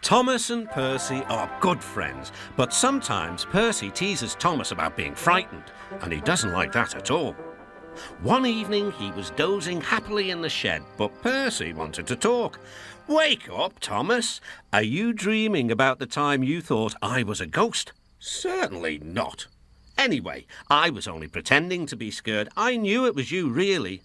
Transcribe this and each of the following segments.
Thomas and Percy are good friends, but sometimes Percy teases Thomas about being frightened, and he doesn't like that at all. One evening he was dozing happily in the shed, but Percy wanted to talk. "Wake up, Thomas. Are you dreaming about the time you thought I was a ghost?" "Certainly not." "Anyway, I was only pretending to be scared. I knew it was you, really."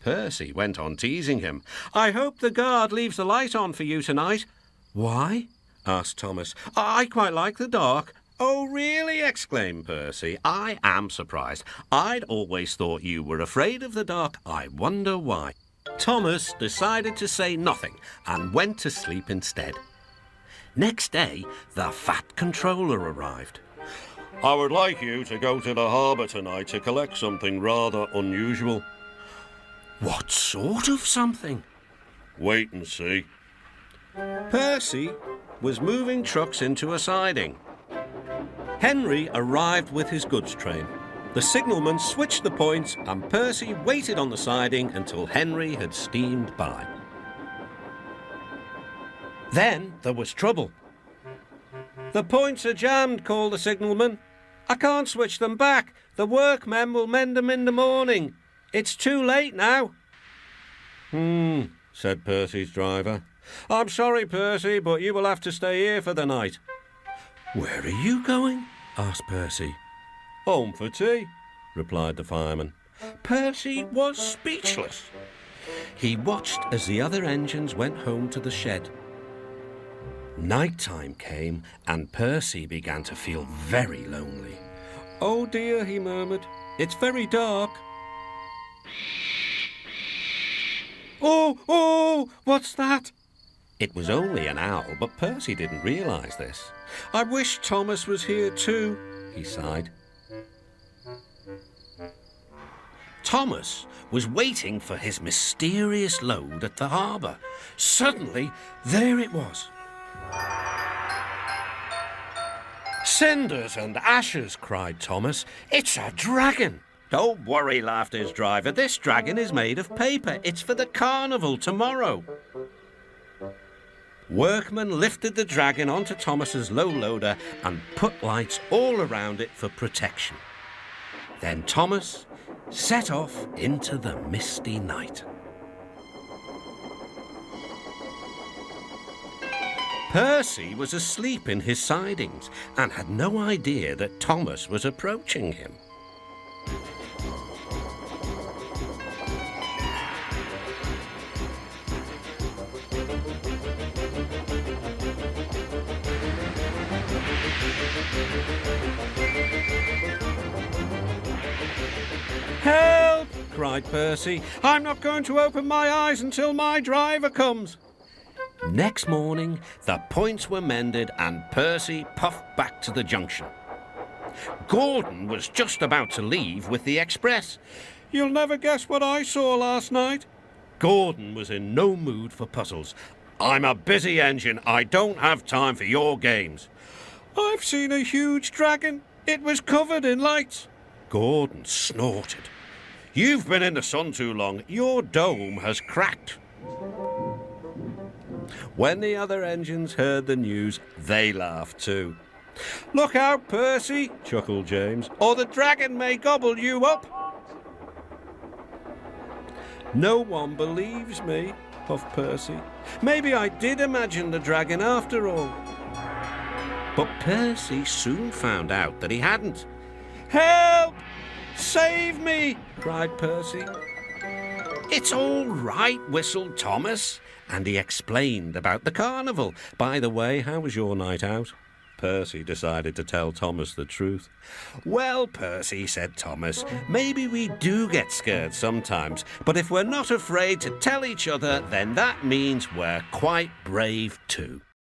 Percy went on teasing him. "I hope the guard leaves the light on for you tonight." "Why?" asked Thomas. "I quite like the dark." "Oh, really?" exclaimed Percy. "I am surprised. I'd always thought you were afraid of the dark. I wonder why." Thomas decided to say nothing and went to sleep instead. Next day, the Fat Controller arrived. "I would like you to go to the harbour tonight to collect something rather unusual." "What sort of something?" "Wait and see." Percy was moving trucks into a siding. Henry arrived with his goods train. The signalman switched the points and Percy waited on the siding until Henry had steamed by. Then there was trouble. "The points are jammed," called the signalman. "I can't switch them back. The workmen will mend them in the morning. It's too late now." Said Percy's driver. "I'm sorry, Percy, but you will have to stay here for the night." "Where are you going?" asked Percy. "Home for tea," replied the fireman. Percy was speechless. He watched as the other engines went home to the shed. Night time came and Percy began to feel very lonely. "Oh dear," he murmured, "it's very dark." Oh, what's that?" It was only an owl, but Percy didn't realise this. "I wish Thomas was here too," he sighed. Thomas was waiting for his mysterious load at the harbour. Suddenly, there it was. "Cinders and ashes," cried Thomas. "It's a dragon." "Don't worry," laughed his driver. "This dragon is made of paper. It's for the carnival tomorrow." Workmen lifted the dragon onto Thomas's low loader and put lights all around it for protection. Then Thomas set off into the misty night. Percy was asleep in his sidings and had no idea that Thomas was approaching him. "Help!" cried Percy. "I'm not going to open my eyes until my driver comes." Next morning, the points were mended and Percy puffed back to the junction. Gordon was just about to leave with the express. "You'll never guess what I saw last night." Gordon was in no mood for puzzles. "I'm a busy engine. I don't have time for your games." "I've seen a huge dragon. It was covered in lights." Gordon snorted. "You've been in the sun too long. Your dome has cracked." When the other engines heard the news, they laughed too. "Look out, Percy," chuckled James, "or the dragon may gobble you up." "No one believes me," puffed Percy. "Maybe I did imagine the dragon after all." But Percy soon found out that he hadn't. "Help! Save me!" cried Percy. "It's all right," whistled Thomas, and he explained about the carnival. "By the way, how was your night out?" Percy decided to tell Thomas the truth. "Well, Percy," said Thomas, "maybe we do get scared sometimes, but if we're not afraid to tell each other, then that means we're quite brave too."